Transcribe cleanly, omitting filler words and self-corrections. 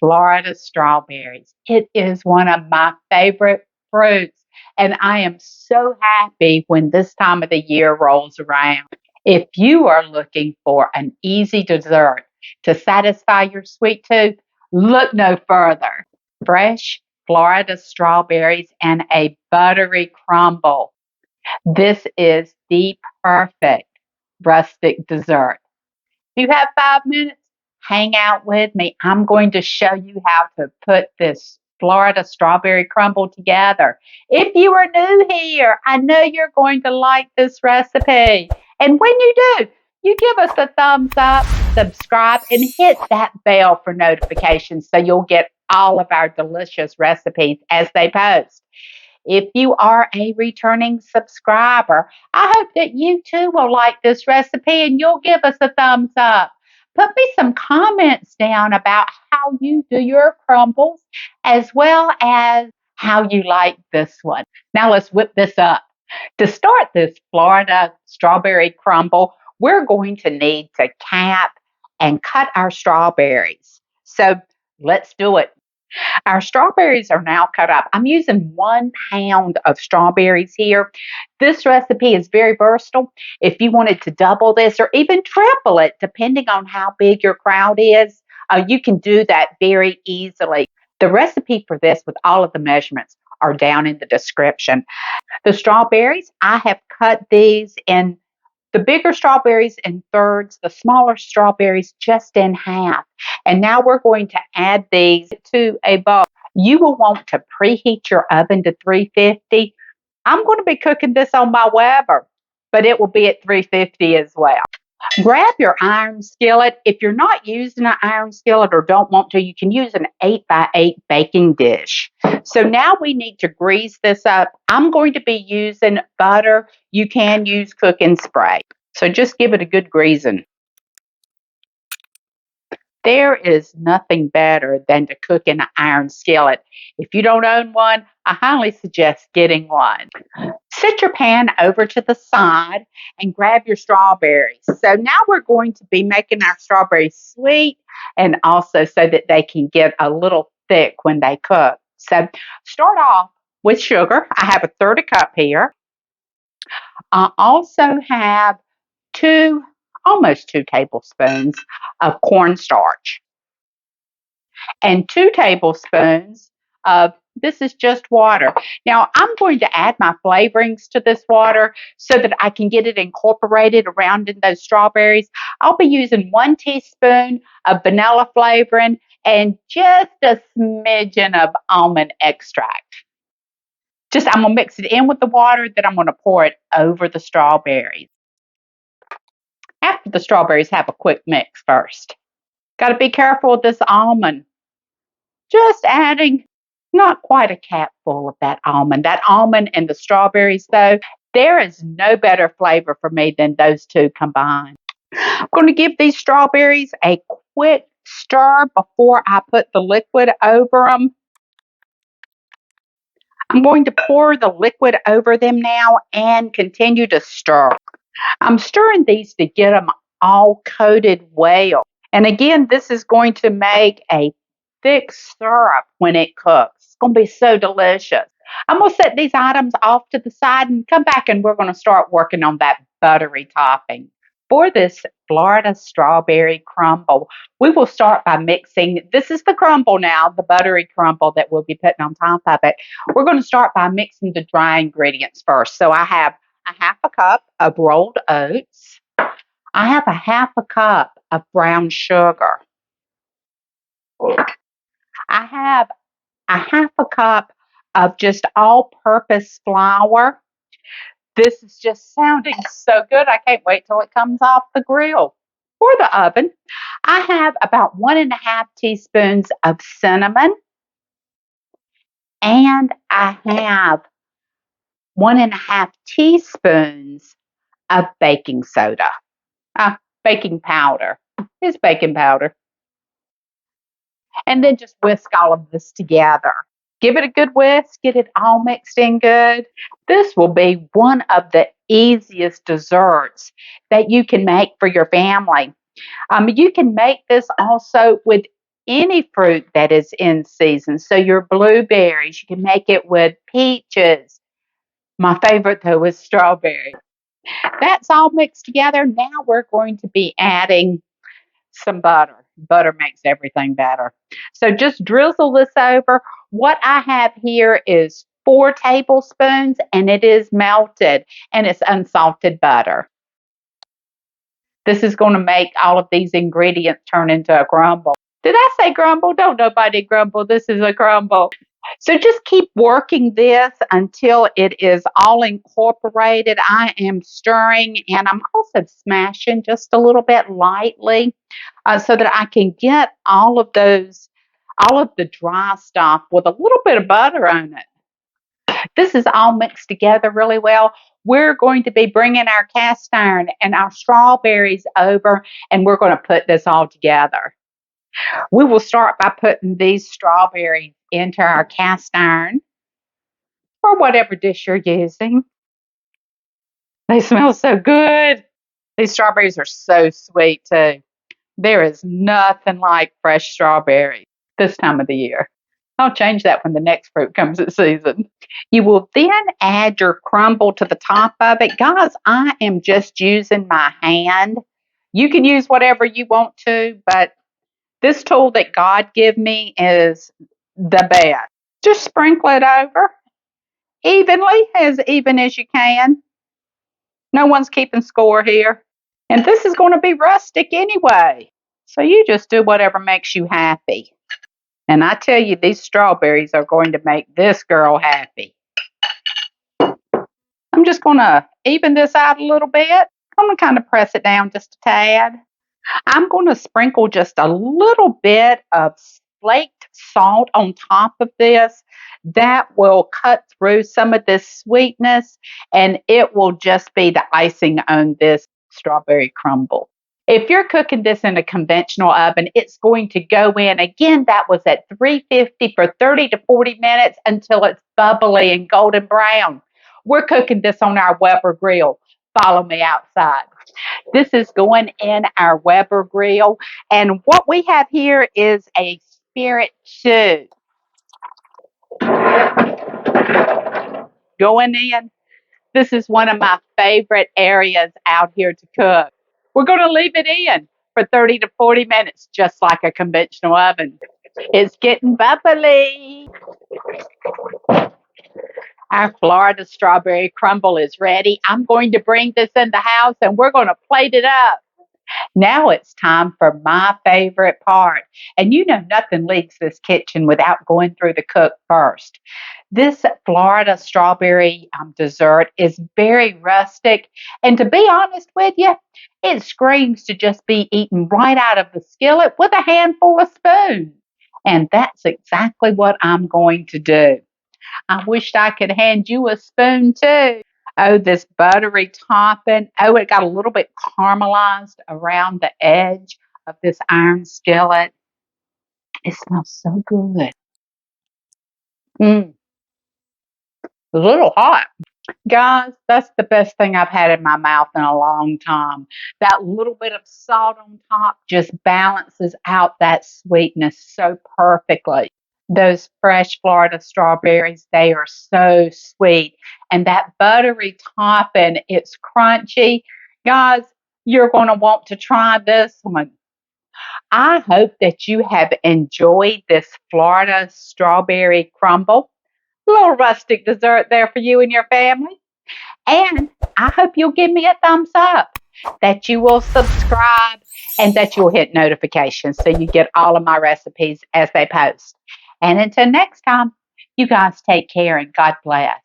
Florida strawberries. It is one of my favorite fruits, and I am so happy when this time of the year rolls around. If you are looking for an easy dessert to satisfy your sweet tooth, look no further. Fresh Florida strawberries and a buttery crumble. This is the perfect rustic dessert. If you have 5 minutes, hang out with me. I'm going to show you how to put this Florida strawberry crumble together. If you are new here, I know you're going to like this recipe. And when you do, you give us a thumbs up, subscribe, and hit that bell for notifications so you'll get all of our delicious recipes as they post. If you are a returning subscriber, I hope that you too will like this recipe and you'll give us a thumbs up. Put me some comments down about how you do your crumbles as well as how you like this one. Now let's whip this up. To start this Florida strawberry crumble, we're going to need to cap and cut our strawberries. So let's do it. Our strawberries are now cut up. I'm using 1 pound of strawberries here. This recipe is very versatile. If you wanted to double this or even triple it, depending on how big your crowd is, you can do that very easily. The recipe for this with all of the measurements are down in the description. The strawberries, I have cut these in the bigger strawberries in thirds, the smaller strawberries just in half. And now we're going to add these to a bowl. You will want to preheat your oven to 350. I'm going to be cooking this on my Weber, but it will be at 350 as well. Grab your iron skillet. If you're not using an iron skillet or don't want to, you can use an 8x8 baking dish. So now we need to grease this up. I'm going to be using butter. You can use cooking spray. So just give it a good greasing. There is nothing better than to cook in an iron skillet. If you don't own one, I highly suggest getting one. Set your pan over to the side and grab your strawberries. So now we're going to be making our strawberries sweet and also so that they can get a little thick when they cook. So start off with sugar. I have a third a cup here. I also have almost 2 tablespoons of cornstarch and 2 tablespoons of this is just water. Now, I'm going to add my flavorings to this water so that I can get it incorporated around in those strawberries. I'll be using 1 teaspoon of vanilla flavoring and just a smidgen of almond extract. I'm going to mix it in with the water, then I'm going to pour it over the strawberries. After the strawberries, have a quick mix first. Got to be careful with this almond. Just adding not quite a capful of that almond. That almond and the strawberries, though, there is no better flavor for me than those two combined. I'm going to give these strawberries a quick stir before I put the liquid over them. I'm going to pour the liquid over them now and continue to stir. I'm stirring these to get them all coated well. And again, this is going to make a thick syrup when it cooks. It's going to be so delicious. I'm going to set these items off to the side and come back and we're going to start working on that buttery topping. For this Florida strawberry crumble, we will start by mixing. This is the crumble now, the buttery crumble that we'll be putting on top of it. We're going to start by mixing the dry ingredients first. So I have a half a cup of rolled oats. I have a half a cup of brown sugar. I have a half a cup of just all-purpose flour. This is just sounding so good. I can't wait till it comes off the grill. For the oven, I have about 1.5 teaspoons of cinnamon. And I have 1.5 teaspoons of baking soda. Baking powder. It's baking powder. And then just whisk all of this together. Give it a good whisk, get it all mixed in good. This will be one of the easiest desserts that you can make for your family. You can make this also with any fruit that is in season. So your blueberries, you can make it with peaches. My favorite though is strawberry. That's all mixed together. Now we're going to be adding some butter. Butter makes everything better. So just drizzle this over. What I have here is 4 tablespoons and it is melted and it's unsalted butter. This is going to make all of these ingredients turn into a crumble. Did I say grumble? Don't nobody grumble. This is a crumble. So just keep working this until it is all incorporated. I am stirring and I'm also smashing just a little bit lightly so that I can get all of the dry stuff with a little bit of butter on it. This is all mixed together really well. We're going to be bringing our cast iron and our strawberries over and we're going to put this all together. We will start by putting these strawberries into our cast iron or whatever dish you're using. They smell so good. These strawberries are so sweet too. There is nothing like fresh strawberries this time of the year. I'll change that when the next fruit comes in season. You will then add your crumble to the top of it. Guys, I am just using my hand. You can use whatever you want to, but this tool that God gave me is the best. Just sprinkle it over evenly, as even as you can. No one's keeping score here. And this is going to be rustic anyway. So you just do whatever makes you happy. And I tell you, these strawberries are going to make this girl happy. I'm just going to even this out a little bit. I'm going to kind of press it down just a tad. I'm going to sprinkle just a little bit of flaked salt on top of this. That will cut through some of this sweetness and it will just be the icing on this strawberry crumble. If you're cooking this in a conventional oven, it's going to go in. Again, that was at 350 for 30 to 40 minutes until it's bubbly and golden brown. We're cooking this on our Weber grill. Follow me outside. This is going in our Weber grill. And what we have here is a spirit stew. Going in. This is one of my favorite areas out here to cook. We're going to leave it in for 30 to 40 minutes, just like a conventional oven. It's getting bubbly. Our Florida strawberry crumble is ready. I'm going to bring this in the house and we're going to plate it up. Now it's time for my favorite part. And you know nothing leaves this kitchen without going through the cook first. This Florida strawberry dessert is very rustic. And to be honest with you, it screams to just be eaten right out of the skillet with a handful of spoons. And that's exactly what I'm going to do. I wished I could hand you a spoon too. Oh, this buttery topping. Oh, it got a little bit caramelized around the edge of this iron skillet. It smells so good. A little hot. Guys, that's the best thing I've had in my mouth in a long time. That little bit of salt on top just balances out that sweetness so perfectly. Those fresh Florida strawberries, they are so sweet. And that buttery topping, it's crunchy. Guys, you're going to want to try this one. I hope that you have enjoyed this Florida strawberry crumble. A little rustic dessert there for you and your family. And I hope you'll give me a thumbs up, that you will subscribe, and that you'll hit notifications so you get all of my recipes as they post. And until next time, you guys take care and God bless.